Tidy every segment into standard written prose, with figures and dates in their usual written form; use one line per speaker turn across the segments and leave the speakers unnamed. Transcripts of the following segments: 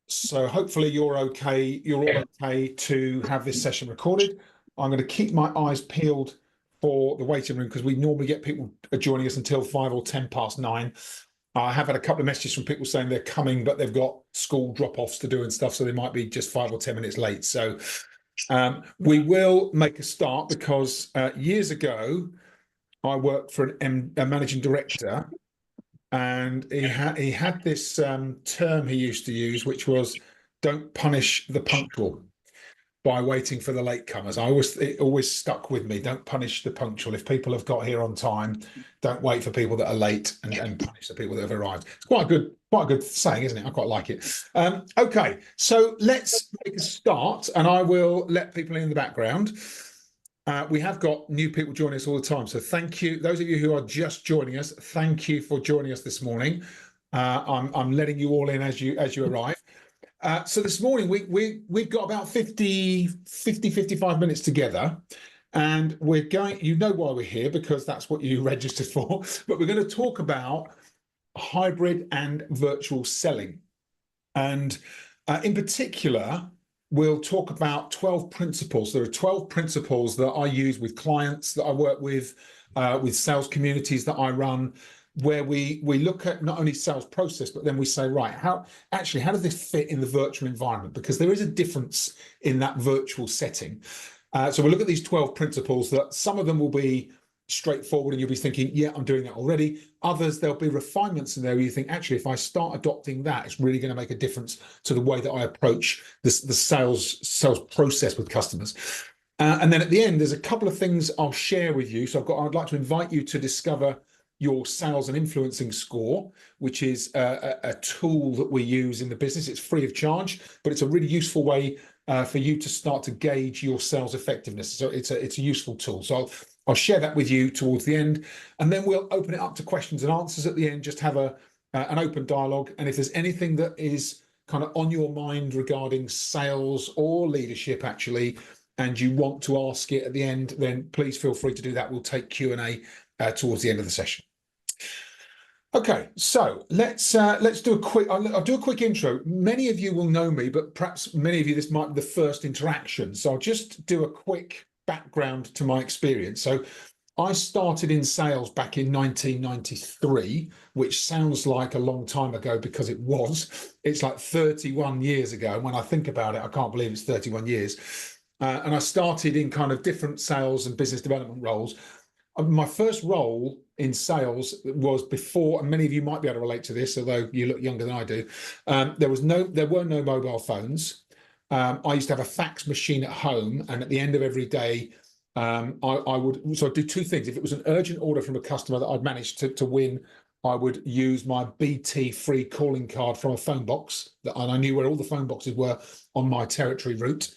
So hopefully you're okay. You're all okay to have this session recorded. I'm going to keep my eyes peeled for the waiting room because we normally get people joining us until 5 or 10 past 9. I have had a couple of messages from people saying they're coming, but they've got school drop-offs to do and stuff, so they might be just 5 or 10 minutes late. So we will make a start because years ago I worked for a managing director, and he had this term he used to use, which was "don't punish the punctual" by waiting for the latecomers. It always stuck with me. Don't punish the punctual. If people have got here on time, don't wait for people that are late and punish the people that have arrived. It's quite a good saying, isn't it? I quite like it. Okay, so let's make a start, and I will let people in the background. We have got new people joining us all the time, so thank you. Those of you who are just joining us, thank you for joining us this morning. I'm letting you all in as you arrive. So this morning we've got about 55 minutes together, and we're going, you know why we're here, because that's what you registered for, but we're going to talk about hybrid and virtual selling. And in particular, we'll talk about 12 principles. There are 12 principles that I use with clients that I work with sales communities that I run, where we look at not only sales process, but then we say, right, how does this fit in the virtual environment? Because there is a difference in that virtual setting. So we'll look at these 12 principles. That some of them will be straightforward and you'll be thinking, yeah, I'm doing that already. Others, there'll be refinements in there where you think, actually, if I start adopting that, it's really going to make a difference to the way that I approach the sales process with customers. And then at the end, there's a couple of things I'll share with you. So I'd like to invite you to discover your sales and influencing score, which is a tool that we use in the business. It's free of charge, but it's a really useful way for you to start to gauge your sales effectiveness. So it's a useful tool. So I'll share that with you towards the end, and then we'll open it up to questions and answers at the end. Just have an open dialogue, and if there's anything that is kind of on your mind regarding sales or leadership, actually, and you want to ask it at the end, then please feel free to do that. We'll take Q&A towards the end of the session. Okay, so let's do a quick. I'll do a quick intro. Many of you will know me, but perhaps many of you, this might be the first interaction. So I'll just do a quick background to my experience. So I started in sales back in 1993, which sounds like a long time ago because it was. It's like 31 years ago. And when I think about it, I can't believe it's 31 years. And I started in kind of different sales and business development roles. My first role in sales was before, and many of you might be able to relate to this, although you look younger than I do. There were no mobile phones. I used to have a fax machine at home, and at the end of every day, I would do two things. If it was an urgent order from a customer that I'd managed to win, I would use my BT free calling card from a phone box, and I knew where all the phone boxes were on my territory route.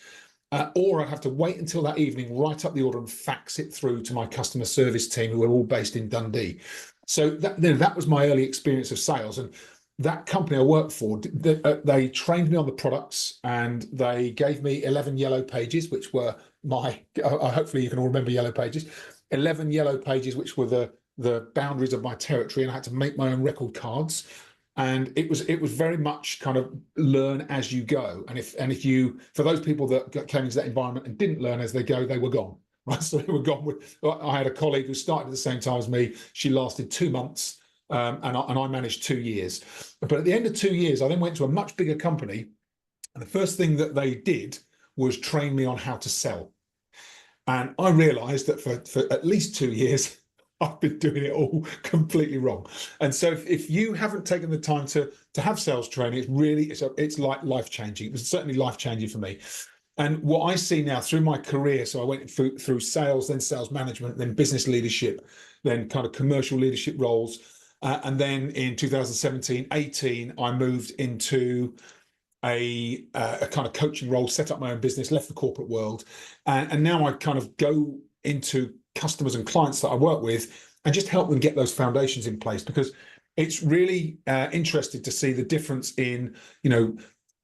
Or I'd have to wait until that evening, write up the order and fax it through to my customer service team, who were all based in Dundee. So that was my early experience of sales. And that company I worked for, they trained me on the products, and they gave me 11 yellow pages, which were hopefully you can all remember yellow pages, 11 yellow pages, which were the boundaries of my territory, and I had to make my own record cards. And it was very much kind of learn as you go. And if you, for those people that came into that environment and didn't learn as they go, they were gone. Right? So they were gone. I had a colleague who started at the same time as me. She lasted 2 months, and I managed 2 years. But at the end of 2 years, I then went to a much bigger company, and the first thing that they did was train me on how to sell. And I realised that for at least 2 years, I've been doing it all completely wrong. And so if you haven't taken the time to have sales training, it's like life-changing. It was certainly life-changing for me. And what I see now through my career, so I went through sales, then sales management, then business leadership, then kind of commercial leadership roles. And then in 2017, 18, I moved into a kind of coaching role, set up my own business, left the corporate world. And now I kind of go into customers and clients that I work with and just help them get those foundations in place, because it's really interesting to see the difference in,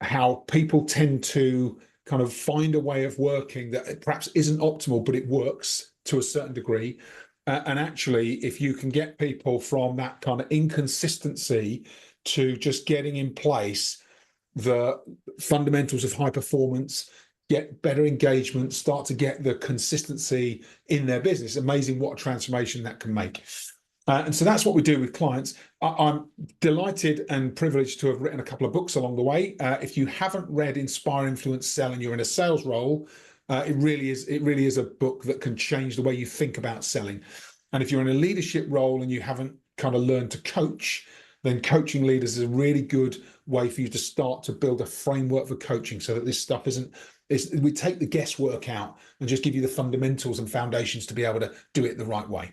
how people tend to kind of find a way of working that perhaps isn't optimal, but it works to a certain degree. And actually, if you can get people from that kind of inconsistency to just getting in place the fundamentals of high performance, get better engagement, start to get the consistency in their business. Amazing what a transformation that can make. And so that's what we do with clients. I'm delighted and privileged to have written a couple of books along the way. If you haven't read Inspire, Influence, Sell, and you're in a sales role, it really is a book that can change the way you think about selling. And if you're in a leadership role and you haven't kind of learned to coach, then coaching leaders is a really good way for you to start to build a framework for coaching, so that this stuff we take the guesswork out and just give you the fundamentals and foundations to be able to do it the right way.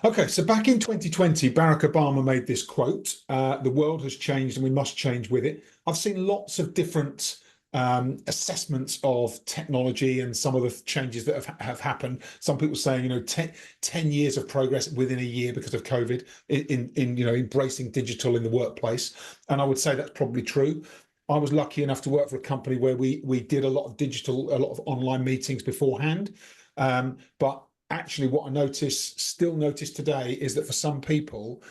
Okay, so back in 2020, Barack Obama made this quote, the world has changed and we must change with it. I've seen lots of different assessments of technology and some of the changes that have happened. Some people saying, 10 years of progress within a year because of COVID in embracing digital in the workplace. And I would say that's probably true. I was lucky enough to work for a company where we did a lot of digital, a lot of online meetings beforehand. But actually what I still notice today is that for some people,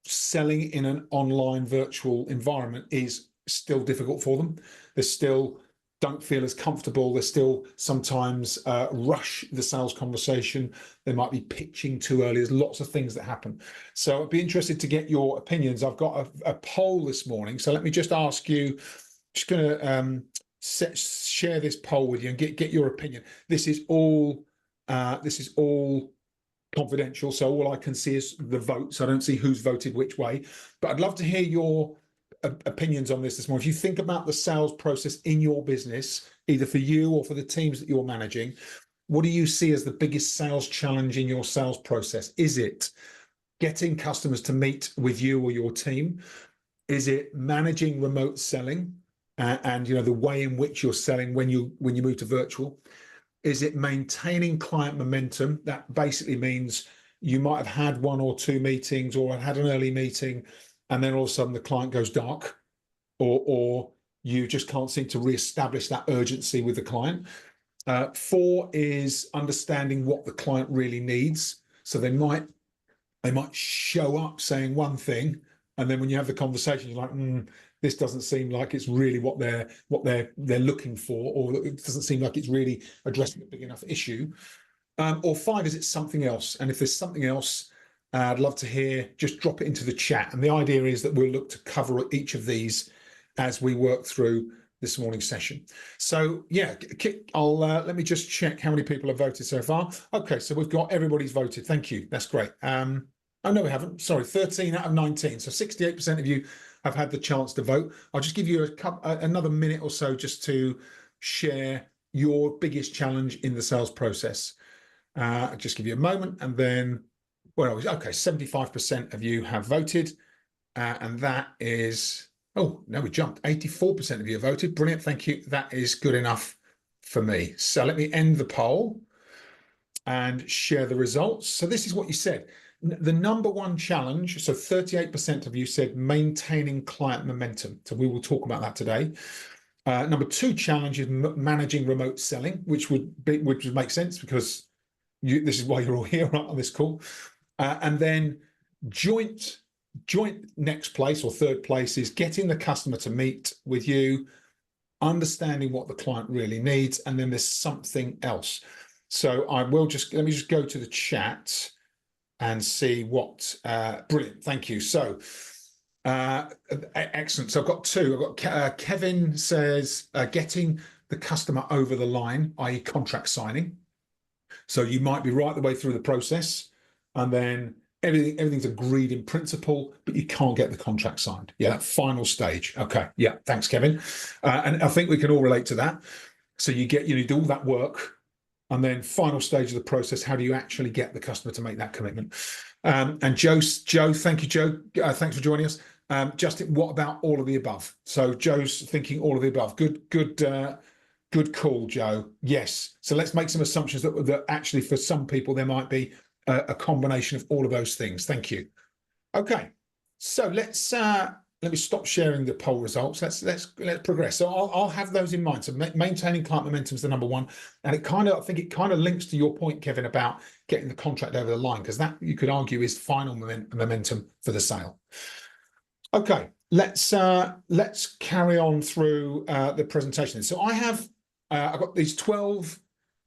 selling in an online virtual environment is still difficult for them. They still don't feel as comfortable. They still sometimes rush the sales conversation. They might be pitching too early. There's lots of things that happen. So I'd be interested to get your opinions. I've got a poll this morning. So let me just ask you, just going to share this poll with you and get your opinion. This is all confidential, so all I can see is the votes. I don't see who's voted which way, but I'd love to hear your opinions on this morning. If you think about the sales process in your business, either for you or for the teams that you're managing, what do you see as the biggest sales challenge in your sales process? Is it getting customers to meet with you or your team? Is it managing remote selling and the way in which you're selling when you move to virtual? Is it maintaining client momentum? That basically means you might have had one or two meetings or had an early meeting, and then all of a sudden the client goes dark, or you just can't seem to reestablish that urgency with the client. 4 is understanding what the client really needs. So they might show up saying one thing, and then when you have the conversation, you're like, this doesn't seem like it's really what they're looking for, or it doesn't seem like it's really addressing a big enough issue. Or 5, is it something else? And if there's something else, I'd love to hear, just drop it into the chat. And the idea is that we'll look to cover each of these as we work through this morning's session. So yeah, let me just check how many people have voted so far. Okay, so we've got everybody's voted. Thank you. That's great. Oh, no, we haven't. Sorry, 13 out of 19. So 68% of you have had the chance to vote. I'll just give you another minute or so just to share your biggest challenge in the sales process. I'll just give you a moment, and then, okay, 75% of you have voted, and that is, oh, no, we jumped. 84% of you have voted. Brilliant, thank you. That is good enough for me. So let me end the poll and share the results. So this is what you said. The number one challenge, so 38% of you said maintaining client momentum. So we will talk about that today. Number 2 challenge is managing remote selling, which would make sense because this is why you're all here on this call. And then joint next place or third place is getting the customer to meet with you, understanding what the client really needs, and then there's something else. So let me just go to the chat and see what, brilliant, thank you. So excellent. So I've got 2. I've got Kevin says getting the customer over the line, i.e. contract signing. So you might be right the way through the process, and then everything's agreed in principle, but you can't get the contract signed. Yeah, that final stage. Okay, yeah, thanks, Kevin. And I think we can all relate to that. So you do all that work, and then final stage of the process, how do you actually get the customer to make that commitment? And Joe, thank you, Joe. Thanks for joining us. Justin, what about all of the above? So Joe's thinking all of the above. Good call, Joe. Yes. So let's make some assumptions that actually for some people there might be a combination of all of those things. Thank you. Okay. So let me stop sharing the poll results. Let's progress. So I'll have those in mind. So maintaining client momentum is the number 1, and I think it kind of links to your point, Kevin, about getting the contract over the line, because that you could argue is final momentum for the sale. Okay, let's carry on through the presentation. So I've got these 12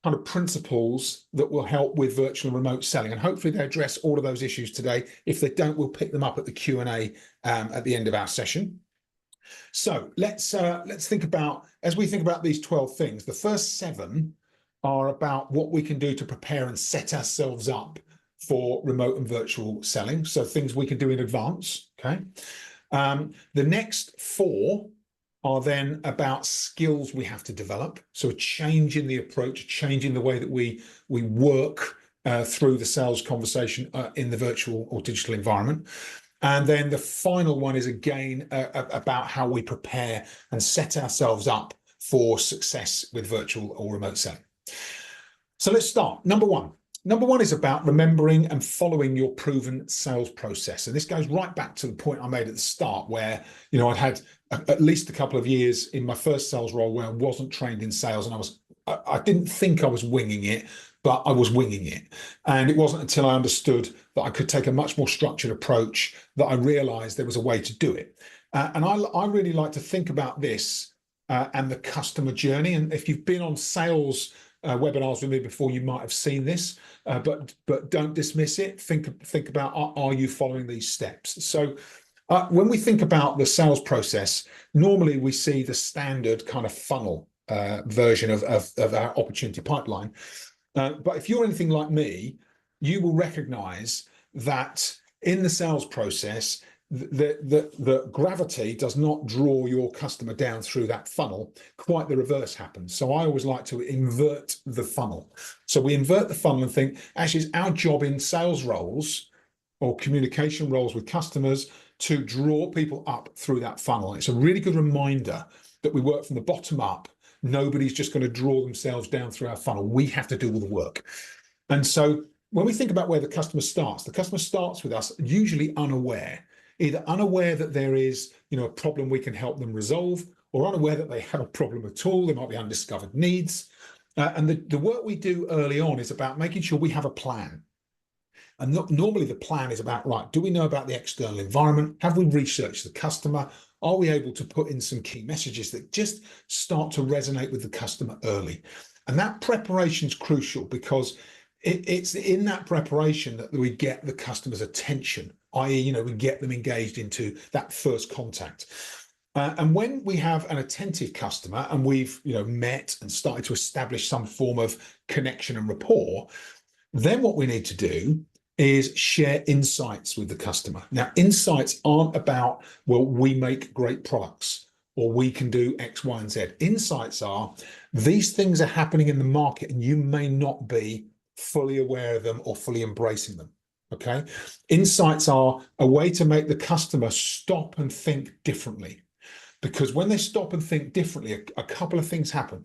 kind of principles that will help with virtual and remote selling, and hopefully they address all of those issues today. If they don't, we'll pick them up at the Q&A at the end of our session. So let's think about, as we think about these 12 things, the first 7 are about what we can do to prepare and set ourselves up for remote and virtual selling. So things we can do in advance, okay? The next 4 are then about skills we have to develop. So a change in the approach, a change in the way that we work through the sales conversation in the virtual or digital environment. And then the final one is again about how we prepare and set ourselves up for success with virtual or remote selling. So let's start. Number one. Number one is about remembering and following your proven sales process. And this goes right back to the point I made at the start where, you know, I'd had at least a couple of years in my first sales role where I wasn't trained in sales, and I didn't think I was winging it, but I was winging it. And it wasn't until I understood that I could take a much more structured approach that I realized there was a way to do it. And I really like to think about this and the customer journey. And if you've been on sales webinars with me before, you might have seen this, but don't dismiss it. Think about, are you following these steps? So when we think about the sales process, normally we see the standard kind of funnel version of our opportunity pipeline. But if you're anything like me, you will recognize that in the sales process, the gravity does not draw your customer down through that funnel. Quite the reverse happens. So I always like to invert the funnel. So we invert the funnel and think, actually, it's our job in sales roles or communication roles with customers to draw people up through that funnel. It's a really good reminder that we work from the bottom up. Nobody's just going to draw themselves down through our funnel. We have to do all the work. And so when we think about where the customer starts with us usually unaware, either unaware that there is, you know, a problem we can help them resolve, or unaware that they have a problem at all. There might be undiscovered needs. And the work we do early on is about making sure we have a plan. And normally the plan is about, right, do we know about the external environment? Have we researched the customer? Are we able to put in some key messages that just start to resonate with the customer early? And that preparation is crucial because it's in that preparation that we get the customer's attention, i.e., you know, we get them engaged into that first contact. And when we have an attentive customer and we've, you know, met and started to establish some form of connection and rapport, then what we need to do is share insights with the customer. Now, insights aren't about, well, we make great products or we can do X, Y, and Z. Insights are, these things are happening in the market and you may not be fully aware of them or fully embracing them, okay? Insights are a way to make the customer stop and think differently. Because when they stop and think differently, a couple of things happen.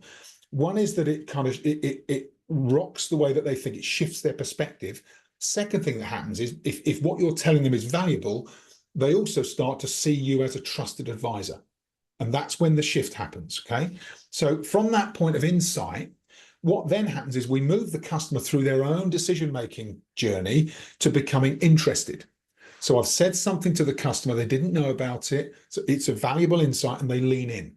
One is that it rocks the way that they think, it shifts their perspective. Second thing that happens is if what you're telling them is valuable, they also start to see you as a trusted advisor. And that's when the shift happens, okay? So from that point of insight, what then happens is we move the customer through their own decision-making journey to becoming interested. So I've said something to the customer, they didn't know about it, so it's a valuable insight and they lean in.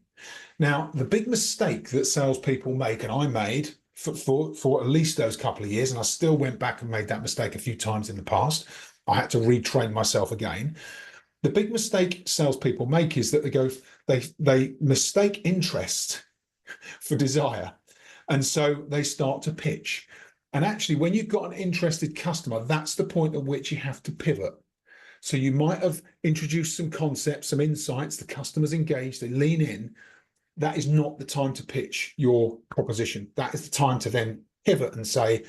Now, the big mistake that salespeople make, and I made for at least those couple of years, and I still went back and made that mistake a few times in the past, I had to retrain myself again. The big mistake salespeople make is that they mistake interest for desire. And so they start to pitch. And actually, when you've got an interested customer, that's the point at which you have to pivot. So you might have introduced some concepts, some insights, the customer's engaged, they lean in. That is not the time to pitch your proposition. That is the time to then pivot and say,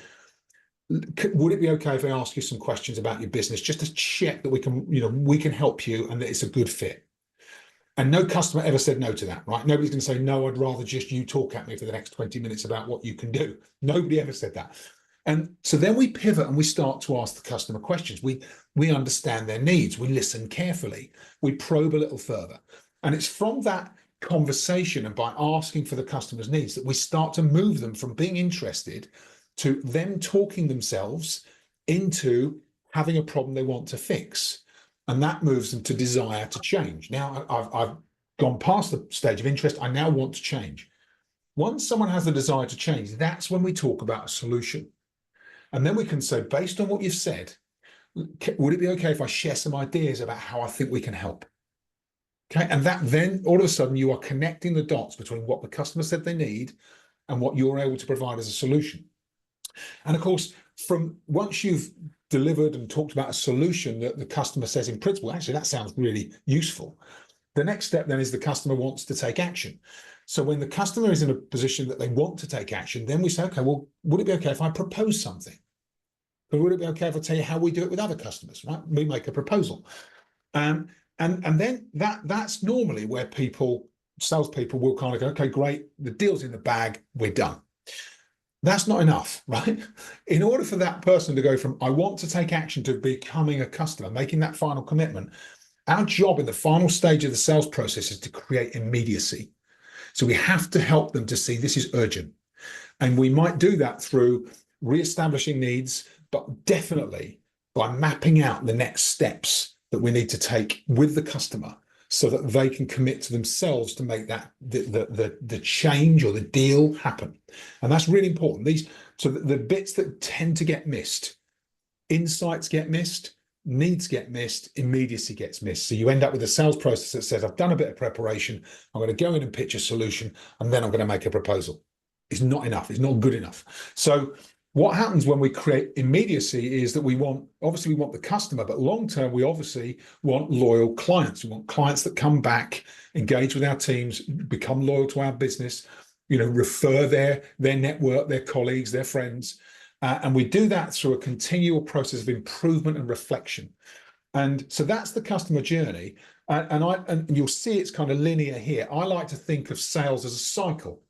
would it be okay if I ask you some questions about your business, just to check that we can help you and that it's a good fit? And no customer ever said no to that, right? Nobody's going to say, no, I'd rather just you talk at me for the next 20 minutes about what you can do. Nobody ever said that. And so then we pivot and we start to ask the customer questions. We understand their needs. We listen carefully. We probe a little further. And it's from that conversation and by asking for the customer's needs that we start to move them from being interested to them talking themselves into having a problem they want to fix. And that moves them to desire to change. Now I've gone past the stage of interest. I now want to change. Once someone has the desire to change, that's when we talk about a solution. And then we can say, based on what you've said, would it be okay if I share some ideas about how I think we can help? Okay. And that then all of a sudden you are connecting the dots between what the customer said they need and what you're able to provide as a solution. And of course, from once you've delivered and talked about a solution that the customer says in principle, actually, that sounds really useful. The next step then is the customer wants to take action. So when the customer is in a position that they want to take action, then we say, okay, well, would it be okay if I propose something? But would it be okay if I tell you how we do it with other customers, right? We make a proposal. And then that's normally where salespeople will kind of go, okay, great, the deal's in the bag, we're done. That's not enough, right? In order for that person to go from I want to take action to becoming a customer, making that final commitment, our job in the final stage of the sales process is to create immediacy. So we have to help them to see this is urgent. And we might do that through reestablishing needs, but definitely by mapping out the next steps that we need to take with the customer so that they can commit to themselves to make that the change or the deal happen. And that's really important. So the bits that tend to get missed, insights get missed, needs get missed, immediacy gets missed. So you end up with a sales process that says, I've done a bit of preparation, I'm going to go in and pitch a solution, and then I'm going to make a proposal. It's not enough. It's not good enough. So what happens when we create immediacy is that we want the customer, but long term, we obviously want loyal clients. We want clients that come back, engage with our teams, become loyal to our business, refer their network, their colleagues, their friends. And we do that through a continual process of improvement and reflection. And so that's the customer journey. And you'll see it's kind of linear here. I like to think of sales as a cycle.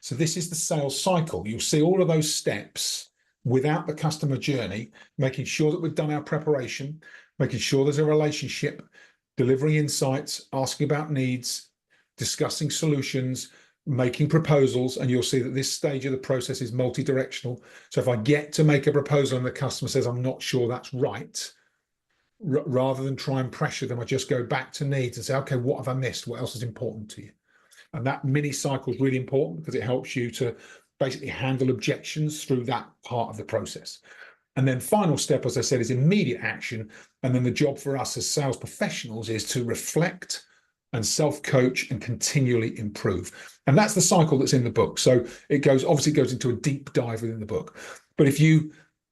So this is the sales cycle. You'll see all of those steps without the customer journey, making sure that we've done our preparation, making sure there's a relationship, delivering insights, asking about needs, discussing solutions, making proposals. And you'll see that this stage of the process is multi-directional. So if I get to make a proposal and the customer says, I'm not sure that's right, rather than try and pressure them, I just go back to needs and say, okay, what have I missed? What else is important to you? And that mini cycle is really important because it helps you to basically handle objections through that part of the process. And then final step, as I said, is immediate action. And then the job for us as sales professionals is to reflect and self-coach and continually improve. And that's the cycle that's in the book. So it obviously goes into a deep dive within the book. But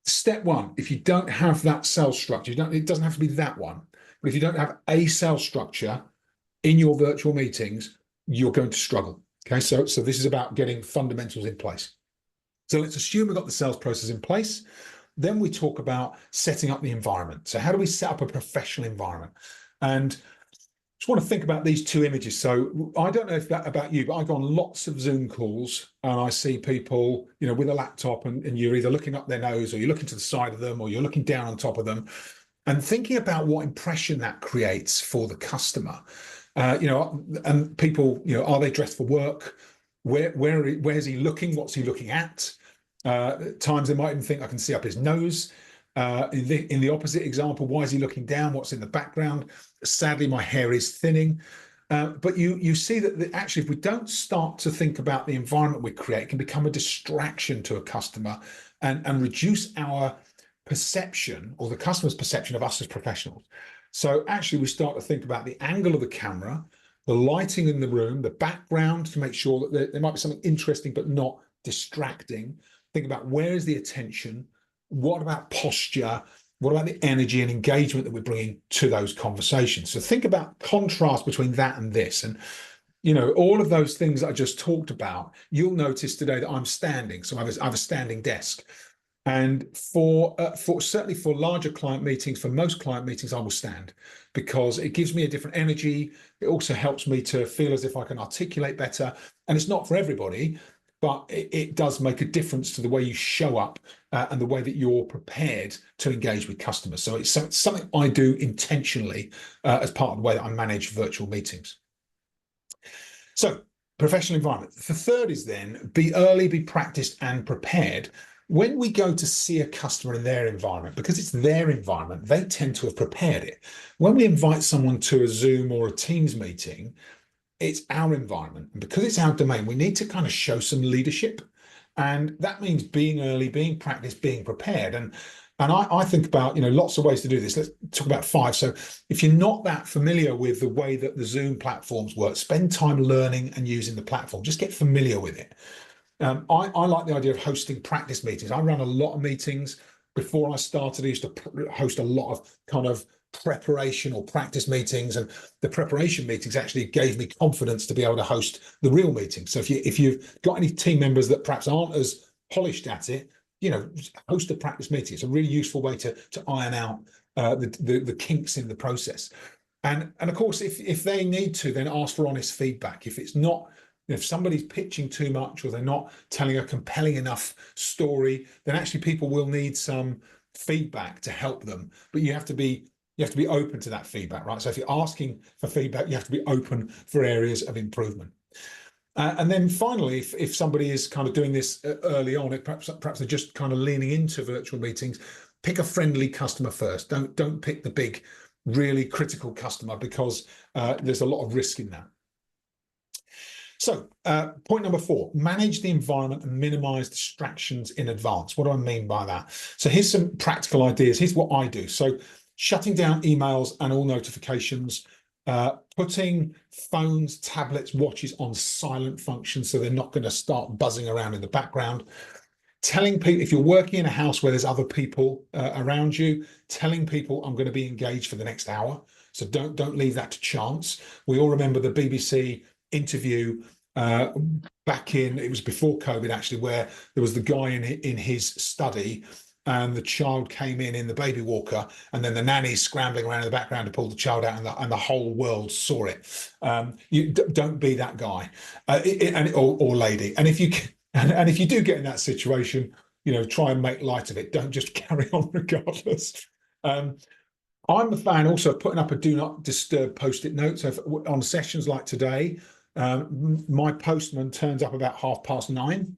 step one, if you don't have that sales structure, it doesn't have to be that one, but if you don't have a sales structure in your virtual meetings, you're going to struggle. Okay, so this is about getting fundamentals in place. So let's assume we've got the sales process in place. Then we talk about setting up the environment. So how do we set up a professional environment? And just want to think about these two images. So I don't know if that about you, but I go on lots of Zoom calls and I see people, with a laptop and you're either looking up their nose or you're looking to the side of them or you're looking down on top of them and thinking about what impression that creates for the customer. And people, are they dressed for work? Where's he looking? What's he looking at? At times they might even think I can see up his nose. In the opposite example, why is he looking down? What's in the background? Sadly, my hair is thinning. But you see that actually, if we don't start to think about the environment we create, it can become a distraction to a customer and reduce our perception or the customer's perception of us as professionals. So actually, we start to think about the angle of the camera, the lighting in the room, the background to make sure that there might be something interesting but not distracting. Think about where is the attention? What about posture? What about the energy and engagement that we're bringing to those conversations? So think about contrast between that and this. And, all of those things that I just talked about, you'll notice today that I'm standing. So I have a standing desk. And for certainly for larger client meetings, for most client meetings, I will stand because it gives me a different energy. It also helps me to feel as if I can articulate better. And it's not for everybody, but it does make a difference to the way you show up and the way that you're prepared to engage with customers. So it's something I do intentionally as part of the way that I manage virtual meetings. So professional environment. The third is then be early, be practiced and prepared. when we go to see a customer in their environment, because it's their environment, they tend to have prepared it. When we invite someone to a Zoom or a Teams meeting, it's our environment. And because it's our domain, we need to kind of show some leadership. And that means being early, being practiced, being prepared. And I think about, lots of ways to do this. Let's talk about 5. So if you're not that familiar with the way that the Zoom platforms work, spend time learning and using the platform. Just get familiar with it. I like the idea of hosting practice meetings. I run a lot of meetings. Before I started, I used to host a lot of kind of preparation or practice meetings, and the preparation meetings actually gave me confidence to be able to host the real meeting. So if you've got any team members that perhaps aren't as polished at it, host a practice meeting. It's a really useful way to iron out the kinks in the process. And of course, if they need to, then ask for honest feedback. If somebody's pitching too much or they're not telling a compelling enough story, then actually people will need some feedback to help them. But you have to be open to that feedback, right? So if you're asking for feedback, you have to be open for areas of improvement. And then finally, if somebody is kind of doing this early on, perhaps they're just kind of leaning into virtual meetings, pick a friendly customer first. Don't pick the big, really critical customer, because there's a lot of risk in that. So point number 4, manage the environment and minimize distractions in advance. What do I mean by that? So here's some practical ideas. Here's what I do. So shutting down emails and all notifications, putting phones, tablets, watches on silent function so they're not going to start buzzing around in the background. Telling people, if you're working in a house where there's other people around you, telling people I'm going to be engaged for the next hour. So don't leave that to chance. We all remember the BBC interview back it was before COVID actually, where there was the guy in his study and the child came in the baby walker, and then the nanny's scrambling around in the background to pull the child out, and the whole world saw it. You don't be that guy or lady. And if you do get in that situation, try and make light of it. Don't just carry on regardless. I'm a fan also of putting up a do not disturb post-it note. So on sessions like today, my postman turns up about 9:30.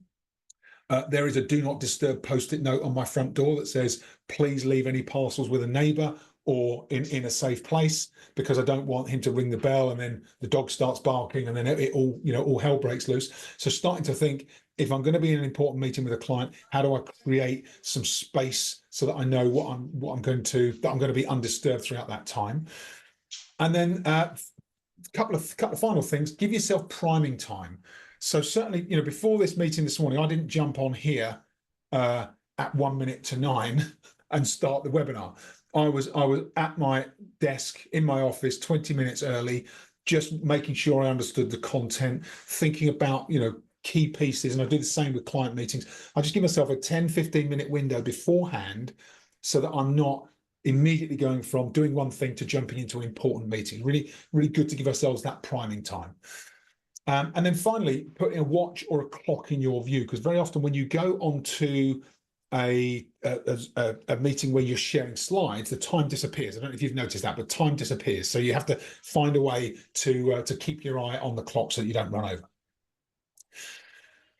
There is a do not disturb post-it note on my front door that says, please leave any parcels with a neighbour or in a safe place, because I don't want him to ring the bell and then the dog starts barking and then it all hell breaks loose. So starting to think, if I'm going to be in an important meeting with a client, how do I create some space so that I know I'm going to be undisturbed throughout that time? And then couple of final things. Give yourself priming time. So certainly, before this meeting this morning, I didn't jump on here at 9:01 and start the webinar. I was at my desk in my office 20 minutes early, just making sure I understood the content, thinking about key pieces. And I do the same with client meetings. I just give myself a 10-15 minute window beforehand so that I'm not immediately going from doing one thing to jumping into an important meeting. Really, really good to give ourselves that priming time. And then finally, putting a watch or a clock in your view, because very often when you go onto a meeting where you're sharing slides, the time disappears. I don't know if you've noticed that, but time disappears. So you have to find a way to keep your eye on the clock so that you don't run over.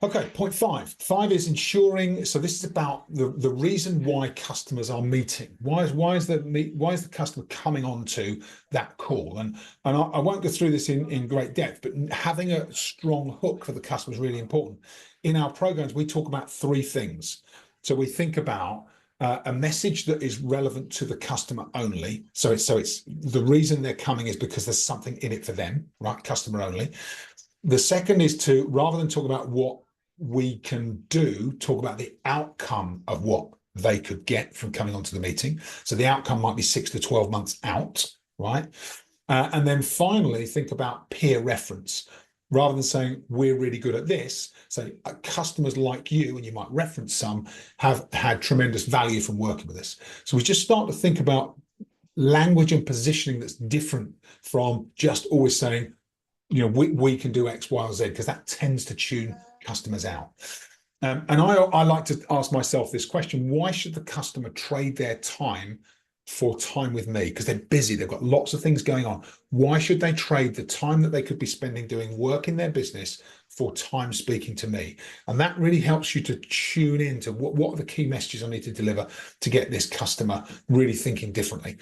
Okay, point 5. 5 is ensuring. So this is about the reason why customers are meeting. Why is the customer coming on to that call? And I won't go through this in great depth, but having a strong hook for the customer is really important. In our programs, we talk about 3 things. So we think about a message that is relevant to the customer only. So it's the reason they're coming is because there's something in it for them, right? Customer only. The second is to, rather than talk about what we can do, talk about the outcome of what they could get from coming onto the meeting. So the outcome might be 6 to 12 months out, right? And then finally, think about peer reference. Rather than saying we're really good at this, say customers like you, and you might reference some, have had tremendous value from working with us. So we just start to think about language and positioning that's different from just always saying, we can do X, Y, or Z, because that tends to tune customers out. And I like to ask myself this question: why should the customer trade their time for time with me because they're busy, they've got lots of things going on. Why should they trade the time that they could be spending doing work in their business for time speaking to me? And that really helps you to tune into what are the key messages I need to deliver to get this customer really thinking differently.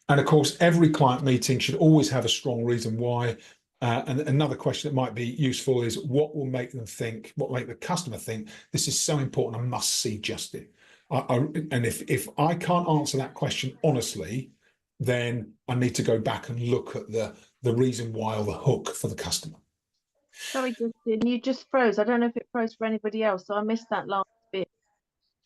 And of course, every client meeting should always have a strong reason why. And another question that might be useful is what will make them think, what will make the customer think, this is so important, I must see Justin. And if I can't answer that question honestly, then I need to go back and look at the reason why or the hook for the customer.
Sorry, Justin, you just froze. I don't know if it froze for anybody else, so I missed that last bit.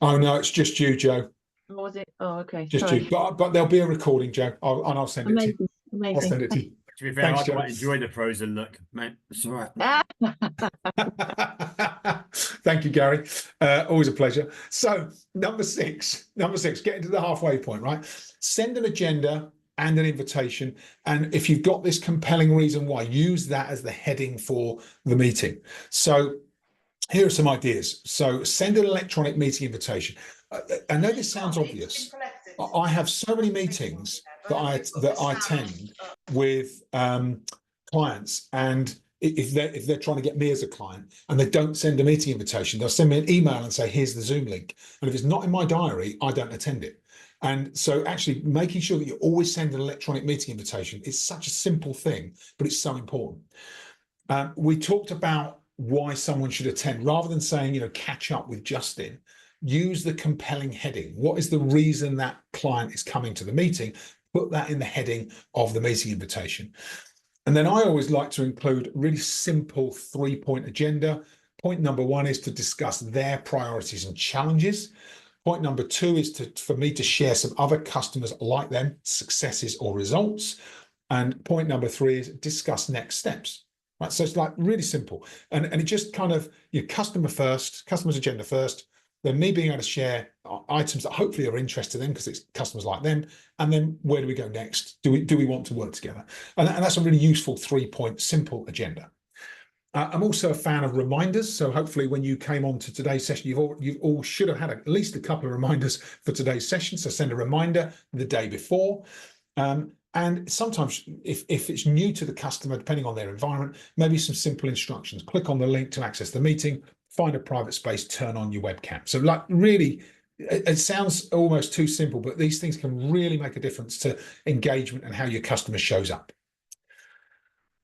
Oh no, it's just you, Joe.
Or was it? Oh, okay.
Just
Sorry.
you. But there'll be a recording, Joe. I'll send it to you.
Amazing.
I'll send it to you.
To be fair,
Thanks,
I
Joe.
quite enjoy the frozen look, mate. It's all right.
Thank you, Gary. Always a pleasure. So number six, getting to the halfway point, right? Send an agenda and an invitation. And if you've got this compelling reason why, use that as the heading for the meeting. So here are some ideas. So send an electronic meeting invitation. I know this sounds obvious. I have so many meetings that I attend with clients, and if they're trying to get me as a client and they don't send a meeting invitation, they'll send me an email and say, here's the Zoom link. And if it's not in my diary, I don't attend it. And so actually making sure that you always send an electronic meeting invitation is such a simple thing, but it's so important. We talked about why someone should attend rather than saying, catch up with Justin. Use the compelling heading. What is the reason that client is coming to the meeting? Put that in the heading of the meeting invitation. And then I always like to include really simple 3-point agenda. Point number 1 is to discuss their priorities and challenges. Point number 2 is for me to share some other customers like them, successes or results. And point number 3 is discuss next steps. Right? So it's like really simple. And it just kind of your customer first, customer's agenda first, then me being able to share items that hopefully are interesting to them because it's customers like them. And then where do we go next? Do we want to work together? And that's a really useful 3-point simple agenda. I'm also a fan of reminders. So hopefully when you came on to today's session, you all should have had at least a couple of reminders for today's session. So send a reminder the day before. And sometimes if it's new to the customer, depending on their environment, maybe some simple instructions. Click on the link to access the meeting, find a private space, turn on your webcam. So like really, it sounds almost too simple, but these things can really make a difference to engagement and how your customer shows up.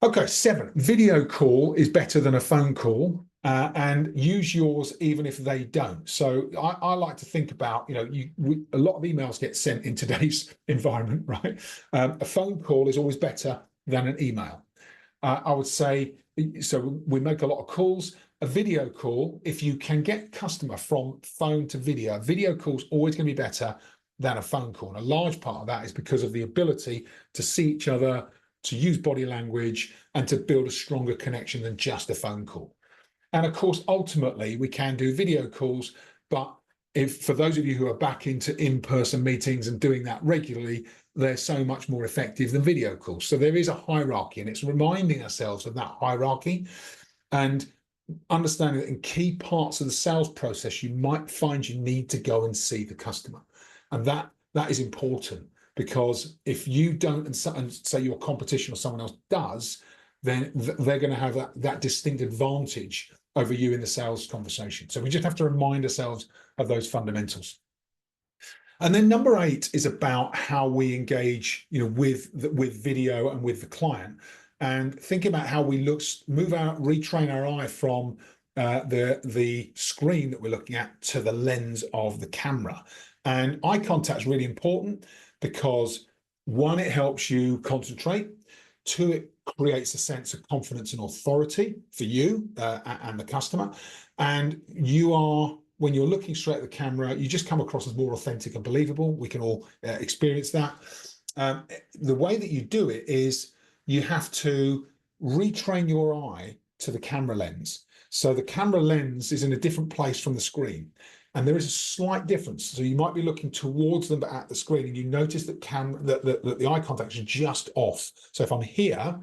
Okay, 7, video call is better than a phone call, and use yours even if they don't. So I like to think about, a lot of emails get sent in today's environment, right? A phone call is always better than an email. I would say, so we make a lot of calls. A video call, if you can get customer from phone to video call is always going to be better than a phone call. And a large part of that is because of the ability to see each other, to use body language, and to build a stronger connection than just a phone call. And of course, ultimately, we can do video calls, but for those of you who are back into in-person meetings and doing that regularly, they're so much more effective than video calls. So there is a hierarchy, and it's reminding ourselves of that hierarchy and understanding that in key parts of the sales process, you might find you need to go and see the customer. And that is important, because if you don't, and say your competition or someone else does, then they're going to have that distinct advantage over you in the sales conversation. So we just have to remind ourselves of those fundamentals. And then number 8 is about how we engage, with video and with the client, and think about how we retrain our eye from the screen that we're looking at to the lens of the camera. And eye contact is really important because 1, it helps you concentrate. 2, it creates a sense of confidence and authority for you and the customer. And when you're looking straight at the camera, you just come across as more authentic and believable. We can all experience that. The way that you do it is you have to retrain your eye to the camera lens. So the camera lens is in a different place from the screen. And there is a slight difference. So you might be looking towards them at the screen, and you notice that the eye contact is just off. So if I'm here,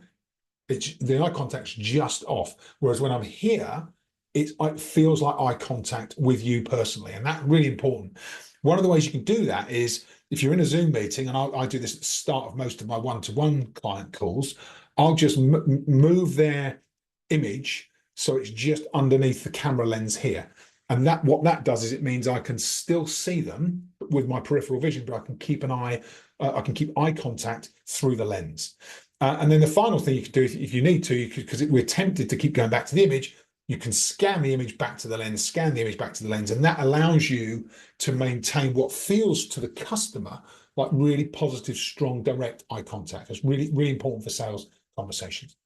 the eye contact's just off. Whereas when I'm here, it feels like eye contact with you personally. And that's really important. One of the ways you can do that is if you're in a Zoom meeting, and I do this at the start of most of my one-to-one client calls, I'll just move their image so it's just underneath the camera lens here. And that what that does is it means I can still see them with my peripheral vision, but I can keep I can keep eye contact through the lens. And then the final thing you can do, if you need to, because we're tempted to keep going back to the image, you can scan the image back to the lens, scan the image back to the lens, and that allows you to maintain what feels to the customer like really positive, strong, direct eye contact. It's really, really important for sales conversations.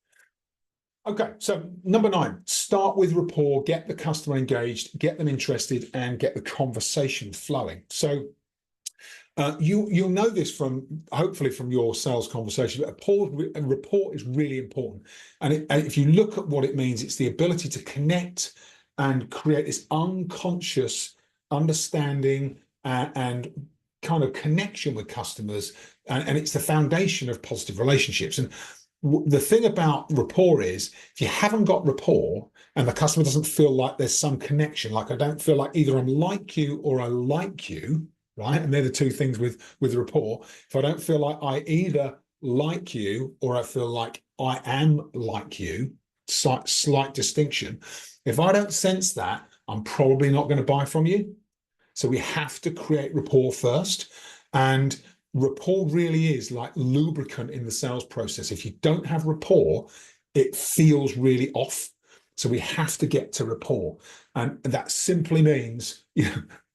Okay, so number 9, start with rapport, get the customer engaged, get them interested, and get the conversation flowing. So you'll know this from hopefully from your sales conversation, but a rapport is really important. And if you look at what it means, it's the ability to connect and create this unconscious understanding and kind of connection with customers, and it's the foundation of positive relationships. And the thing about rapport is, if you haven't got rapport and the customer doesn't feel like there's some connection, like I don't feel like either I'm like you or I like you, right? And they're the two things with rapport. If I don't feel like I either like you or I feel like I am like you, slight distinction. If I don't sense that, I'm probably not going to buy from you. So we have to create rapport first. And rapport really is like lubricant in the sales process. If you don't have rapport, it feels really off. So we have to get to rapport. And that simply means,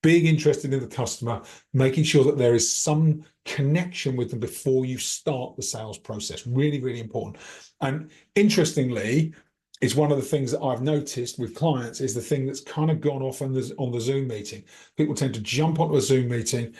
being interested in the customer, making sure that there is some connection with them before you start the sales process. Really, really important. And interestingly, it's one of the things that I've noticed with clients is the thing that's kind of gone off on the Zoom meeting. People tend to jump onto a Zoom meeting.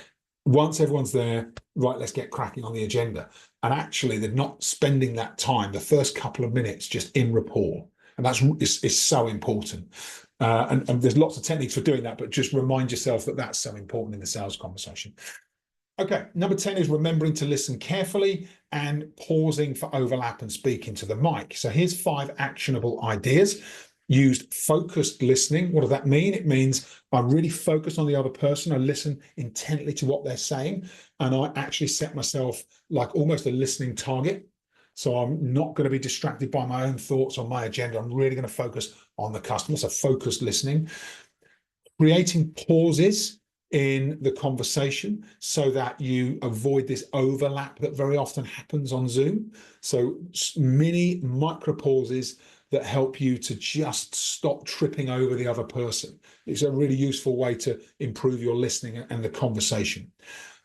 Once everyone's there, right, let's get cracking on the agenda. And actually, they're not spending that time, the first couple of minutes, just in rapport. And that's is so important. And there's lots of techniques for doing that, but just remind yourself that that's so important in the sales conversation. Okay, number 10 is remembering to listen carefully and pausing for overlap and speaking to the mic. So here's 5 actionable ideas. Use focused listening. What does that mean? It means I really focus on the other person. I listen intently to what they're saying, and I actually set myself like almost a listening target. So I'm not going to be distracted by my own thoughts on my agenda. I'm really going to focus on the customer. So focused listening. Creating pauses in the conversation so that you avoid this overlap that very often happens on Zoom. So mini micro pauses that help you to just stop tripping over the other person. It's a really useful way to improve your listening and the conversation.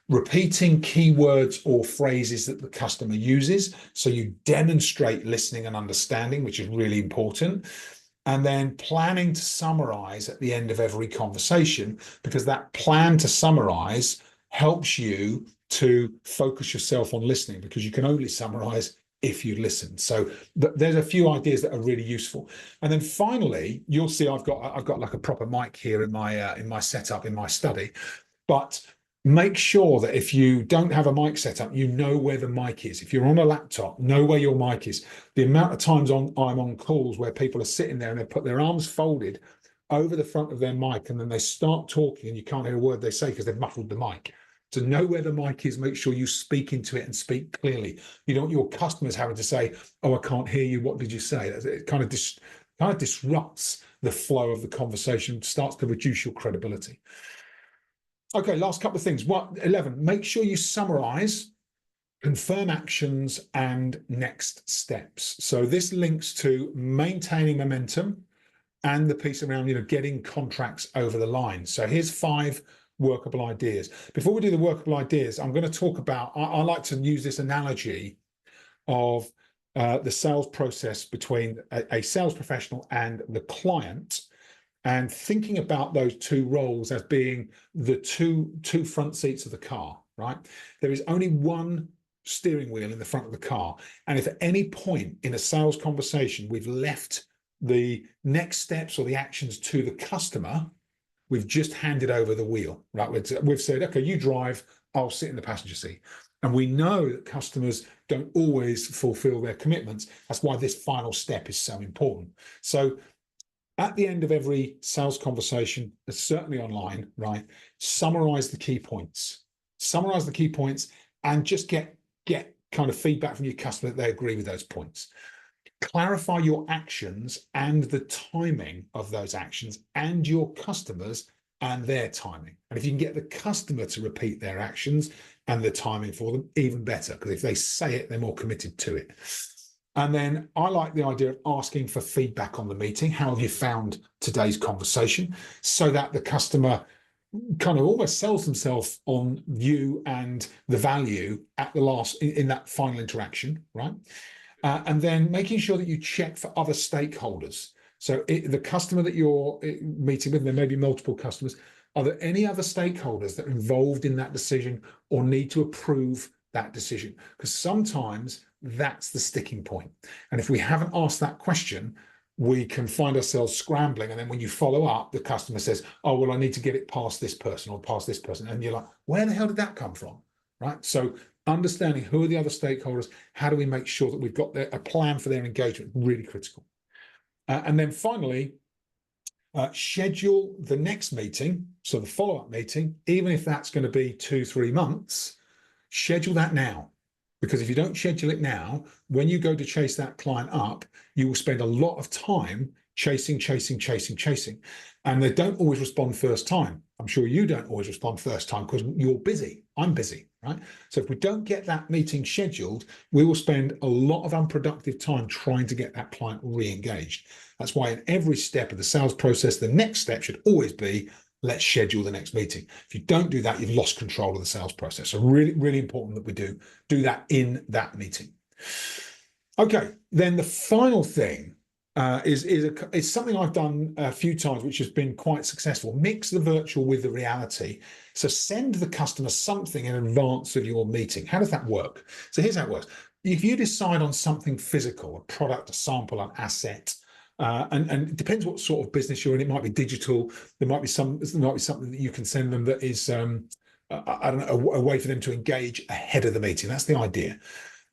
Repeating keywords or phrases that the customer uses, so you demonstrate listening and understanding, which is really important. And then planning to summarize at the end of every conversation, because that plan to summarize helps you to focus yourself on listening, because you can only summarize if you listen. So there's a few ideas that are really useful. And then finally, you'll see I've got like a proper mic here in my setup in my study, but make sure that if you don't have a mic set up, you know where the mic is. If you're on a laptop, know where your mic is. The amount of times I'm on calls where people are sitting there and they put their arms folded over the front of their mic, and then they start talking and you can't hear a word they say because they've muffled the mic. To know where the mic is, make sure you speak into it and speak clearly. You don't want your customers having to say, "Oh, I can't hear you. What did you say?" It kind of disrupts the flow of the conversation, starts to reduce your credibility. Okay, last couple of things. 11, make sure you summarize, confirm actions, and next steps. So this links to maintaining momentum and the piece around, getting contracts over the line. So here's 5 workable ideas. Before we do the workable ideas, I'm going to talk about, I like to use this analogy of the sales process between a sales professional and the client, and thinking about those 2 roles as being the two front seats of the car, right? There is only one steering wheel in the front of the car. And if at any point in a sales conversation, we've left the next steps or the actions to the customer, we've just handed over the wheel, right? We've said, okay, you drive, I'll sit in the passenger seat. And we know that customers don't always fulfill their commitments. That's why this final step is so important. So at the end of every sales conversation, certainly online, right, summarize the key points. summarize the key points, and just get kind of feedback from your customer that they agree with those points. Clarify your actions and the timing of those actions and your customers and their timing. And if you can get the customer to repeat their actions and the timing for them, even better, because if they say it, they're more committed to it. And then I like the idea of asking for feedback on the meeting. How have you found today's conversation? So that the customer kind of almost sells themselves on you and the value at the last, in that final interaction, right? And then making sure that you check for other stakeholders. So the customer that you're meeting with, there may be multiple customers. Are there any other stakeholders that are involved in that decision or need to approve that decision? Because sometimes that's the sticking point. And if we haven't asked that question, we can find ourselves scrambling. And then when you follow up, the customer says, oh, well, I need to get it past this person or past this person. And you're like, where the hell did that come from? Right? So understanding who are the other stakeholders, how do we make sure that we've got a plan for their engagement, really critical. And then finally, schedule the next meeting, so the follow-up meeting, even if that's going to be 2-3 months, schedule that now. Because if you don't schedule it now, when you go to chase that client up, you will spend a lot of time chasing. And they don't always respond first time. I'm sure you don't always respond first time because you're busy. I'm busy, right? So if we don't get that meeting scheduled, we will spend a lot of unproductive time trying to get that client re-engaged. That's why in every step of the sales process, the next step should always be, let's schedule the next meeting. If you don't do that, you've lost control of the sales process. So really, really important that we do that in that meeting. Okay, then the final thing is something I've done a few times, which has been quite successful. Mix the virtual with the reality. So send the customer something in advance of your meeting. How does that work? So here's how it works. If you decide on something physical, a product, a sample, an asset, and it depends what sort of business you're in. It might be digital. There might be something that you can send them that is, I don't know, a way for them to engage ahead of the meeting. That's the idea.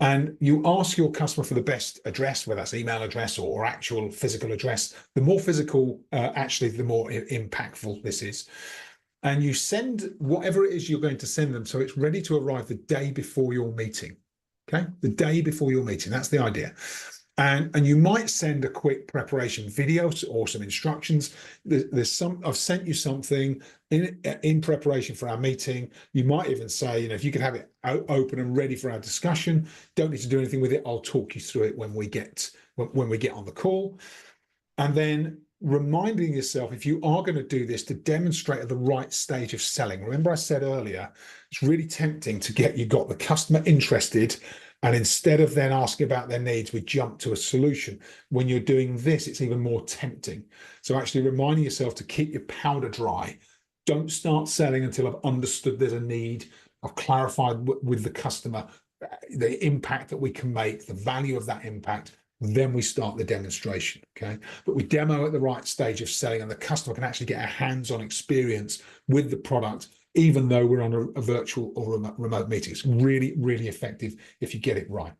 And you ask your customer for the best address, whether that's email address or actual physical address. The more physical, actually, the more impactful this is. And you send whatever it is you're going to send them so it's ready to arrive the day before your meeting. Okay, the day before your meeting. That's the idea. And you might send a quick preparation video or some instructions. I've sent you something in preparation for our meeting. You might even say, if you could have it open and ready for our discussion. Don't need to do anything with it. I'll talk you through it when we get on the call. And then reminding yourself, if you are going to do this, to demonstrate at the right stage of selling. Remember I said earlier, it's really tempting to get the customer interested, and instead of then asking about their needs, we jump to a solution. When you're doing this, it's even more tempting. So actually reminding yourself to keep your powder dry. Don't start selling until I've understood there's a need. I've clarified with the customer the impact that we can make, the value of that impact. Then we start the demonstration, okay? But we demo at the right stage of selling, and the customer can actually get a hands-on experience with the product, even though we're on a virtual or remote meeting. It's really, really effective if you get it right.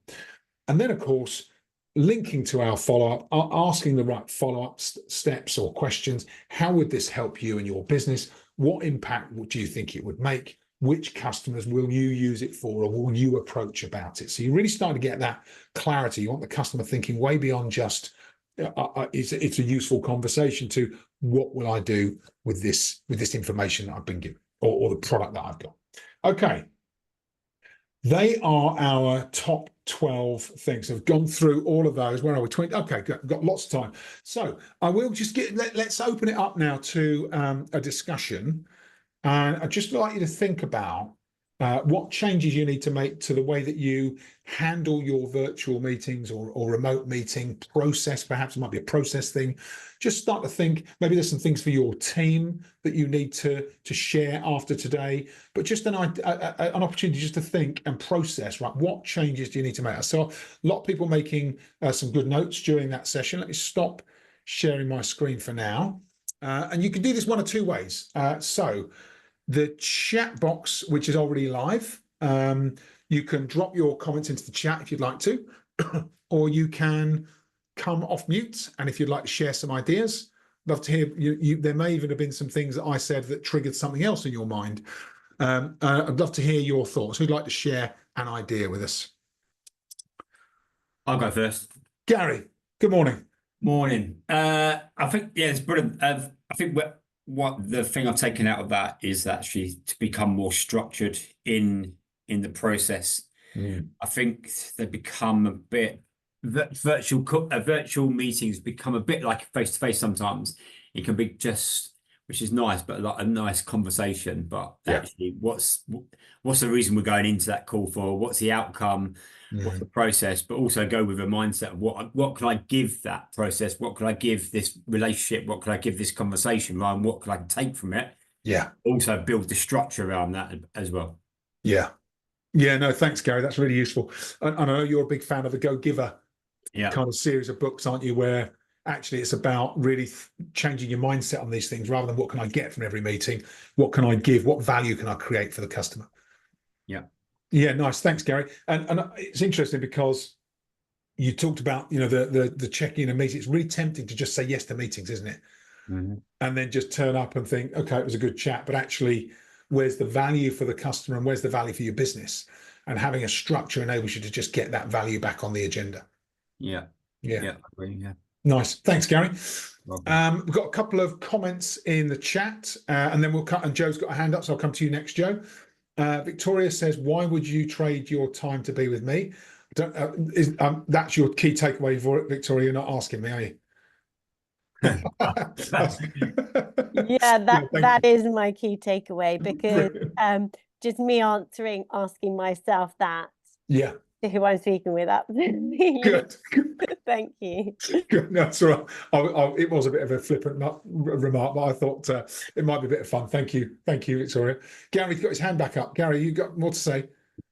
And then, of course, linking to our follow-up, asking the right follow-up steps or questions. How would this help you and your business? What impact do you think it would make? Which customers will you use it for, or will you approach about it? So you really start to get that clarity. You want the customer thinking way beyond just it's a useful conversation to what will I do with this information that I've been given, or the product that I've got. Okay, they are our top 12 things. I've gone through all of those. Where are we? 20. Okay, got lots of time. So I will just let's open it up now to a discussion. And I'd just like you to think about what changes you need to make to the way that you handle your virtual meetings or remote meeting process. Perhaps it might be a process thing. Just start to think, maybe there's some things for your team that you need to share after today, but just an opportunity just to think and process, right? What changes do you need to make? I saw a lot of people making some good notes during that session. Let me stop sharing my screen for now. And you can do this one of two ways. So the chat box, which is already live, you can drop your comments into the chat if you'd like to, or you can come off mute. And if you'd like to share some ideas, love to hear you. There may even have been some things that I said that triggered something else in your mind. I'd love to hear your thoughts. Who'd like to share an idea with us?
I'll go first.
Gary, good morning.
Morning. I think, yeah, it's brilliant. I think what the thing I've taken out of that is actually to become more structured in the process. I think they become a bit virtual meetings become a bit like face to face sometimes. It can be just, which is nice, but like a nice conversation. But actually, what's the reason we're going into that call for? What's the outcome? What's the process? But also go with a mindset of what can I give that process? What can I give this relationship? What can I give this conversation, Ryan? What can I take from it?
Yeah.
Also build the structure around that as well.
Yeah. Yeah, no, thanks, Gary. That's really useful. And I know you're a big fan of the Go Giver kind of series of books, aren't you? Where actually it's about really changing your mindset on these things rather than what can I get from every meeting? What can I give? What value can I create for the customer?
Yeah.
Yeah, nice. Thanks, Gary. And it's interesting because you talked about, the checking in a meeting. It's really tempting to just say yes to meetings, isn't it? And then just turn up and think, okay, it was a good chat, but actually, where's the value for the customer and where's the value for your business? And having a structure enables you to just get that value back on the agenda.
Yeah.
Nice. Thanks, Gary. We've got a couple of comments in the chat, and then we'll cut. And Joe's got a hand up, so I'll come to you next, Joe. Victoria says, "Why would you trade your time to be with me?" That's your key takeaway for it, Victoria. You're not asking me, are you?
Yeah, that is my key takeaway, because just me asking myself that.
Yeah.
Who I'm speaking with, absolutely.
Good.
Thank you.
Good. No, that's all right. It was a bit of a flippant remark, but I thought it might be a bit of fun. Thank you, Victoria. Gary's got his hand back up. Gary, you got more to say?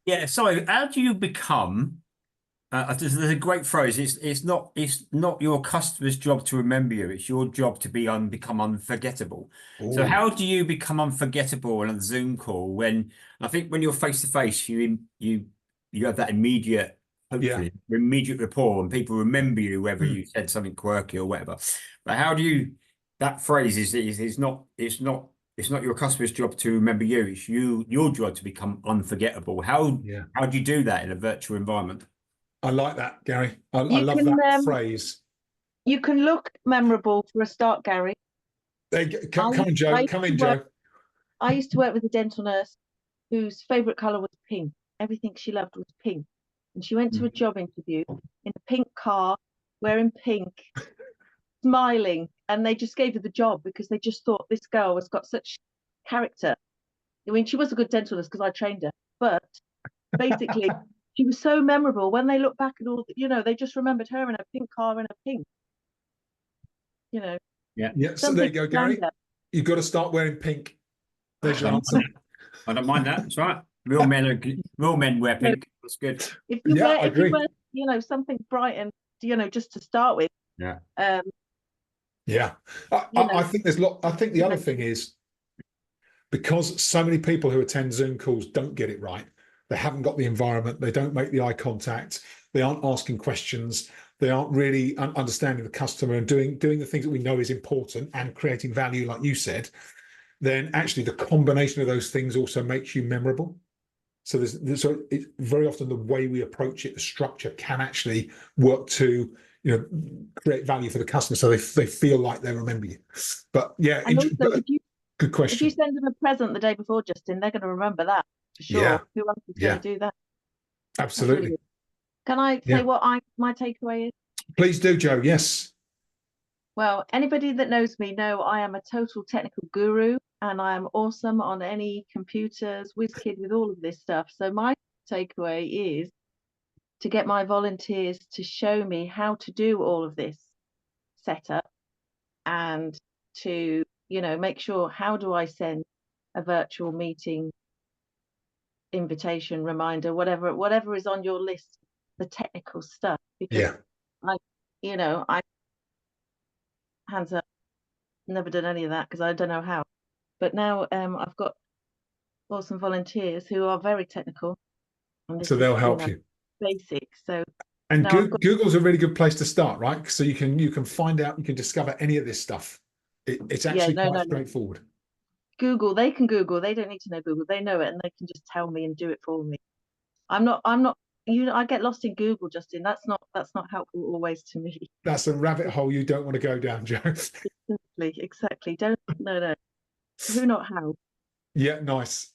Yeah. So, how do you become? There's a great phrase. It's not your customer's job to remember you. It's your job to become unforgettable. Ooh. So how do you become unforgettable on a Zoom call when I think when you're face to face, you have that immediate, hopefully, immediate rapport, and people remember you whether you said something quirky or whatever. But how do you? That phrase is not. It's not your customer's job to remember you. It's your job to become unforgettable. How do you do that in a virtual environment?
I like that, Gary. I love that phrase.
You can look memorable for a start, Gary.
Come in, Joe. Joe.
I used to work with a dental nurse whose favourite colour was pink. Everything she loved was pink. And she went to a job interview in a pink car, wearing pink, smiling. And they just gave her the job because they just thought this girl has got such character. I mean, she was a good dental nurse because I trained her. But basically, she was so memorable. When they look back at all, they just remembered her in a pink car and a pink.
Yeah. So there you go, Gary. You've got to start wearing pink. There's your answer.
I don't mind that. That's right. Real men wear pink. That's good.
If you wear, something bright and just to start with.
Yeah. I think there's I think the other thing is, because so many people who attend Zoom calls don't get it right. They haven't got the environment. They don't make the eye contact. They aren't asking questions. They aren't really understanding the customer and doing the things that we know is important and creating value, like you said. Then actually the combination of those things also makes you memorable. So so it's very often the way we approach it, the structure can actually work to create value for the customer, so they feel like they remember you. But yeah, good question.
If you send them a present the day before, Justin, they're going to remember that for sure.
Yeah.
Who else is going to do that?
Absolutely.
Really, can I say what my takeaway is?
Please do, Joe. Yes.
Well, anybody that knows me know I am a total technical guru, and I am awesome on any computers, WizKid with all of this stuff. So my takeaway is to get my volunteers to show me how to do all of this setup, and to make sure, how do I send a virtual meeting invitation, reminder, whatever is on your list, the technical stuff, because I hands up, never done any of that because I don't know how. But now I've got awesome volunteers who are very technical,
so they'll help you.
Basic. So
and Google's a really good place to start, right? So you can find out, you can discover any of this stuff. It's actually quite straightforward.
Google. They can Google. They don't need to know Google. They know it, and they can just tell me and do it for me. I'm not. I get lost in Google, Justin. That's not helpful always to me.
That's a rabbit hole you don't want to go down, Joe.
Exactly. Don't. No. Who, not how.
Yeah, nice.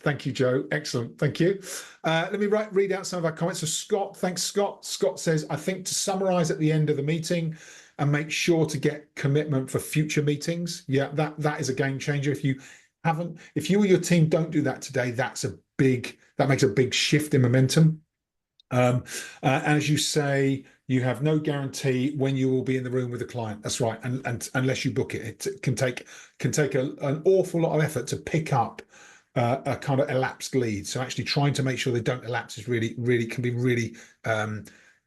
Thank you, Joe. Excellent. Thank you. Let me read out some of our comments. So Scott, thanks, Scott. Scott says, I think to summarize at the end of the meeting and make sure to get commitment for future meetings. Yeah, that is a game changer. If you or your team don't do that today, that makes a big shift in momentum. And as you say, you have no guarantee when you will be in the room with the client. That's right. And unless you book it, it can take an awful lot of effort to pick up a kind of elapsed lead. So actually trying to make sure they don't elapse is really can be really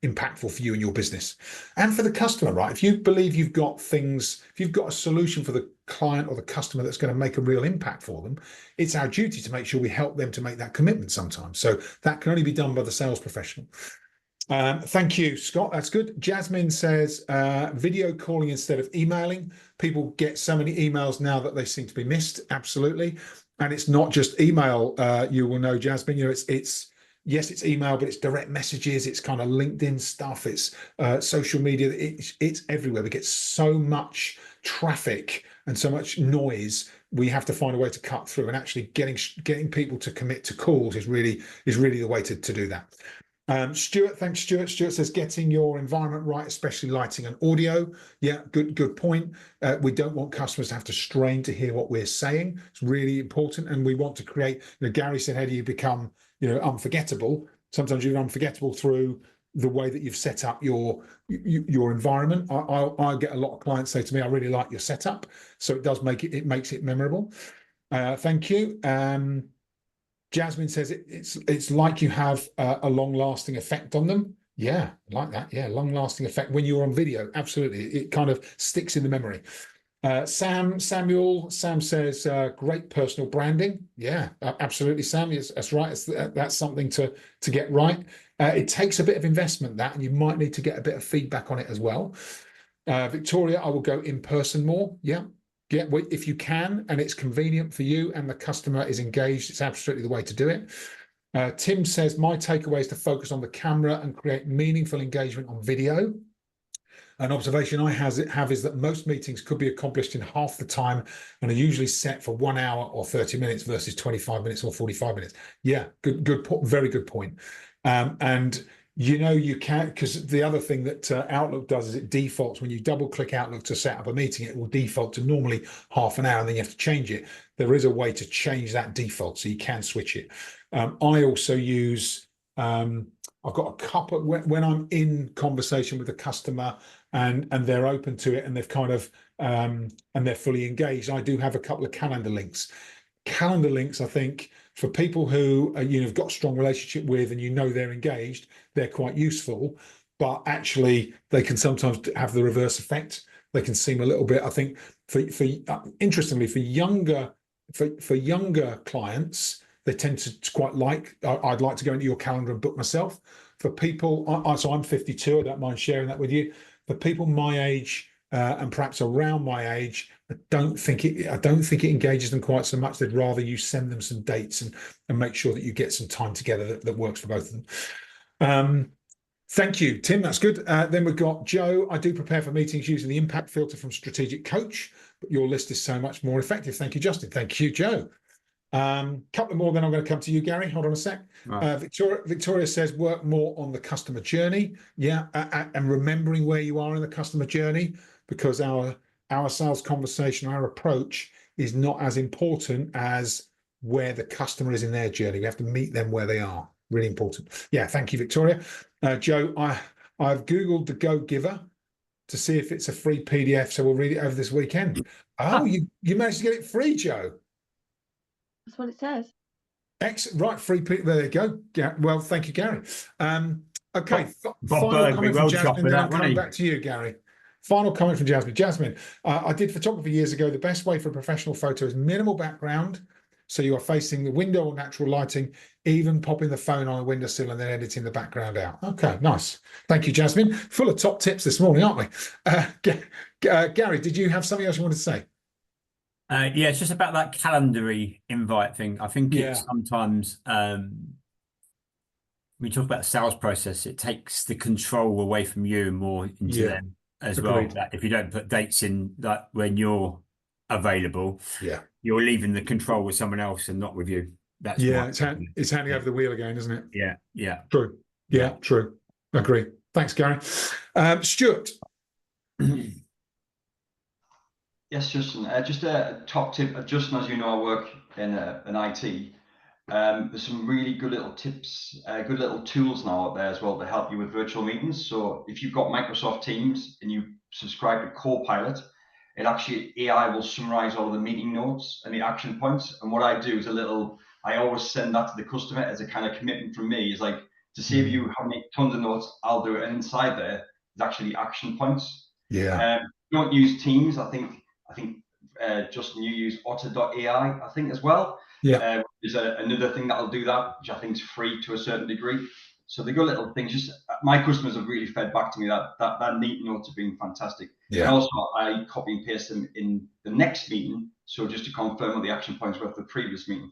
impactful for you and your business and for the customer, right? If you believe you've got a solution for the client or the customer that's going to make a real impact for them, it's our duty to make sure we help them to make that commitment sometimes. So that can only be done by the sales professional. Thank you, Scott. That's good. Jasmine says video calling instead of emailing. People get so many emails now that they seem to be missed. Absolutely. And it's not just email. You will know, Jasmine, yes, it's email, but it's direct messages. It's kind of LinkedIn stuff. It's social media. It's everywhere. We get so much traffic and so much noise. We have to find a way to cut through, and actually getting people to commit to calls is really the way to do that. Stuart, thanks, Stuart. Stuart says getting your environment right, especially lighting and audio. Yeah, good point. We don't want customers to have to strain to hear what we're saying. It's really important, and we want to create. Gary said, "How do you become, unforgettable?" Sometimes you're unforgettable through the way that you've set up your environment. I get a lot of clients say to me, "I really like your setup," so it makes it memorable. Thank you. Jasmine says it's like you have a long-lasting effect on them. Yeah, I like that. Yeah, long-lasting effect when you're on video. Absolutely, it kind of sticks in the memory. Sam says great personal branding. Yeah, absolutely, Sam. That's right. That's something to get right. It takes a bit of investment, and you might need to get a bit of feedback on it as well. Victoria, I will go in person more. Yeah. If you can and it's convenient for you and the customer is engaged, it's absolutely the way to do it. Tim says, my takeaway is to focus on the camera and create meaningful engagement on video. An observation I have is that most meetings could be accomplished in half the time and are usually set for 1 hour or 30 minutes versus 25 minutes or 45 minutes. Yeah, very good point. And you can, because the other thing that Outlook does is it defaults when you double click Outlook to set up a meeting, it will default to normally half an hour and then you have to change it. There is a way to change that default, so you can switch it. I also use, I've got a couple, when I'm in conversation with a customer and they're open to it and they've kind of, and they're fully engaged, I do have a couple of calendar links. Calendar links, I think, for people who you've got a strong relationship with and they're engaged, they're quite useful, but actually they can sometimes have the reverse effect. They can seem a little bit, I think, interestingly, for younger clients, they tend to quite like, I'd like to go into your calendar and book myself. For people, so I'm 52, I don't mind sharing that with you. For people my age and perhaps around my age, I don't think it engages them quite so much. They'd rather you send them some dates and make sure that you get some time together that works for both of them. Thank you, Tim. That's good. Then we've got Joe. I do prepare for meetings using the impact filter from Strategic Coach, but your list is so much more effective. Thank you, Justin. Thank you, Joe. Couple more, then I'm going to come to you, Gary. Hold on a sec. Right. Victoria says work more on the customer journey. Yeah, and remembering where you are in the customer journey, because our sales conversation, our approach is not as important as where the customer is in their journey. We have to meet them where they are. Really important. Yeah, thank you, Victoria. Joe, I've Googled the Go Giver to see if it's a free PDF, so we'll read it over this weekend. Oh, you managed to get it free, Joe.
That's what it says.
Excellent. Right, free PDF. There you go. Yeah, well, thank you, Gary. Okay,
Bob
final comment from Jasmine, then I'm coming back to you, Gary. Final comment from Jasmine. Jasmine, I did photography years ago. The best way for a professional photo is minimal background, so you are facing the window or natural lighting, even popping the phone on a windowsill and then editing the background out. Okay, nice. Thank you, Jasmine. Full of top tips this morning, aren't we? Gary, did you have something else you wanted to say?
Yeah, it's just about that calendary invite thing. I think
Yeah.
it's sometimes when you talk about the sales process, it takes the control away from you and more into
Yeah.
them as well.
Agreed.
That if you don't put dates in that when you're available,
Yeah.
you're leaving the control with someone else and not with you. That's
Yeah.
my
It's handing over the wheel again, isn't it?
yeah, yeah,
True. Yeah. True. Agree. Thanks, Gary. Stuart.
Yes, Justin. Just a top tip. Justin, as you know, I work in IT. There's some really good little tips, good little tools now out there as well to help you with virtual meetings. So if you've got Microsoft Teams and you subscribe to Copilot, it actually AI will summarize all of the meeting notes and the action points. And what I do is I always send that to the customer as a kind of commitment from me. Is like, to save you having tons of notes, I'll do it. And inside there is actually the action points.
Yeah.
Don't use Teams. I think Justin, you use Otter.ai, I think, as well.
Yeah.
There's another thing that'll do that, which I think is free to a certain degree. So they go little things. Just my customers have really fed back to me that neat notes have been fantastic.
Yeah.
And also I copy and paste them in the next meeting. So just to confirm what the action points were for the previous meeting.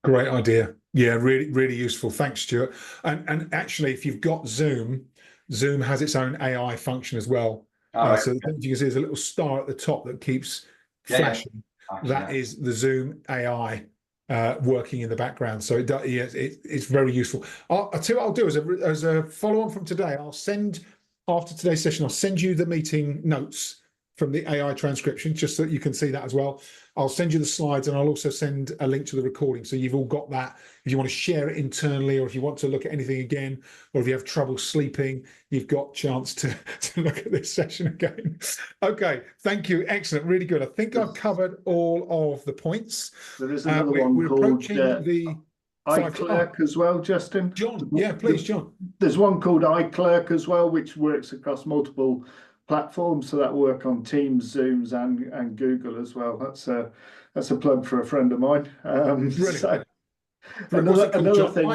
Great idea. Yeah, really, really useful. Thanks, Stuart. And actually, if you've got Zoom, Zoom has its own AI function as well. So the thing you can see is a little star at the top that keeps flashing. That is the Zoom AI working in the background. So it's very useful. I'll tell you what I'll do as a follow on from today. After today's session, I'll send you the meeting notes from the AI transcription, just so that you can see that as well. I'll send you the slides, and I'll also send a link to the recording, so you've all got that. If you want to share it internally, or if you want to look at anything again, or if you have trouble sleeping, you've got a chance to look at this session again. Okay, thank you. Excellent, really good. I think I've covered all of the points.
There is another one
we're
called
approaching the
iClerk as well, Justin.
John, yeah, please, John.
There's one called iClerk as well, which works across multiple platforms, so that work on Teams, Zooms, and Google as well. That's a plug for a friend of mine. So another thing,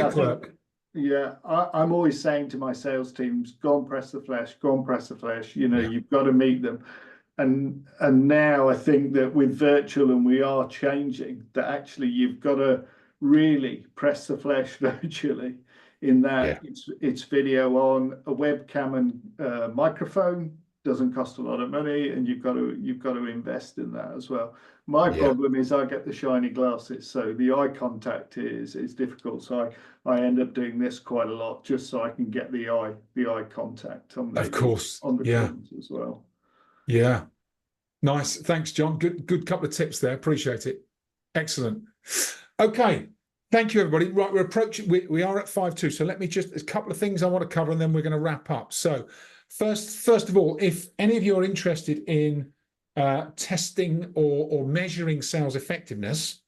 I'm always saying to my sales teams, go and press the flesh, go and press the flesh. You know, you've got to meet them. And now I think that with virtual, and we are changing, that actually you've got to really press the flesh virtually, in that it's video on a webcam and microphone. Doesn't cost a lot of money, and you've got to invest in that as well. My problem is I get the shiny glasses, so the eye contact is difficult. So I end up doing this quite a lot, just so I can get the eye contact on the phones as well. Yeah,
nice. Thanks, John. Good couple of tips there. Appreciate it. Excellent. Okay. Thank you, everybody. Right, we're approaching. We are at 5:02. So there's a couple of things I want to cover, and then we're going to wrap up. So first of all, if any of you are interested in testing or measuring sales effectiveness,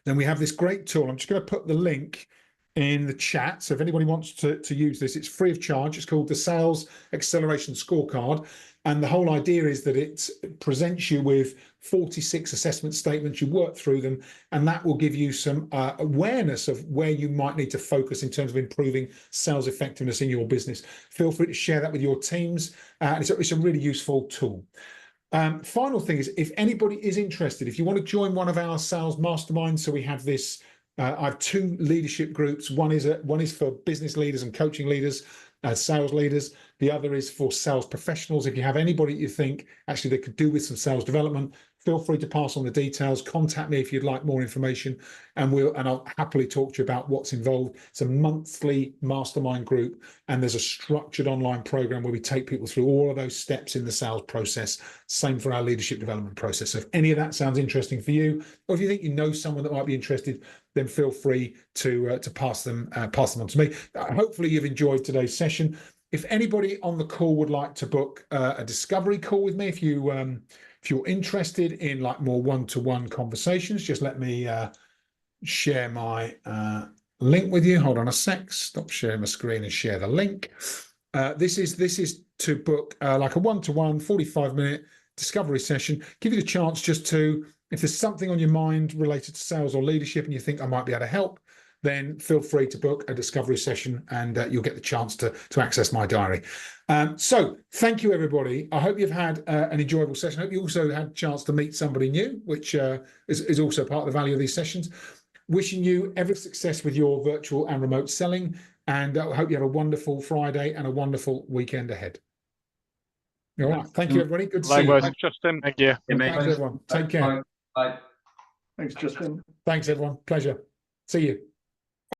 then we have this great tool. I'm just going to put the link in the chat. So if anybody wants to use this, it's free of charge. It's called the Sales Acceleration Scorecard. And the whole idea is that it presents you with 46 assessment statements. You work through them, and that will give you some awareness of where you might need to focus in terms of improving sales effectiveness in your business. Feel free to share that with your teams. It's a really useful tool. Final thing is, if anybody is interested, if you want to join one of our sales masterminds, so we have this, I have two leadership groups. One is for business leaders and coaching leaders, sales leaders. The other is for sales professionals. If you have anybody you think actually they could do with some sales development, feel free to pass on the details. Contact me if you'd like more information, and I'll happily talk to you about what's involved. It's a monthly mastermind group, and there's a structured online program where we take people through all of those steps in the sales process. Same for our leadership development process. So if any of that sounds interesting for you, or if you think you know someone that might be interested, then feel free to pass them on to me. Hopefully you've enjoyed today's session. If anybody on the call would like to book a discovery call with me, if you're interested in like more one-to-one conversations, just let me share my link with you. Hold on a sec. Stop sharing my screen and share the link. This is to book like a one-to-one 45-minute discovery session. Give you the chance just to, if there's something on your mind related to sales or leadership and you think I might be able to help, then feel free to book a discovery session, and you'll get the chance to access my diary. So thank you, everybody. I hope you've had an enjoyable session. I hope you also had a chance to meet somebody new, which is also part of the value of these sessions. Wishing you every success with your virtual and remote selling, and I hope you have a wonderful Friday and a wonderful weekend ahead. All right. Thank you, everybody. Good to see you.
Likewise, Justin. Thank you.
Thanks, everyone. Take care.
Bye.
Thanks, Justin.
Thanks, everyone. Pleasure. See you.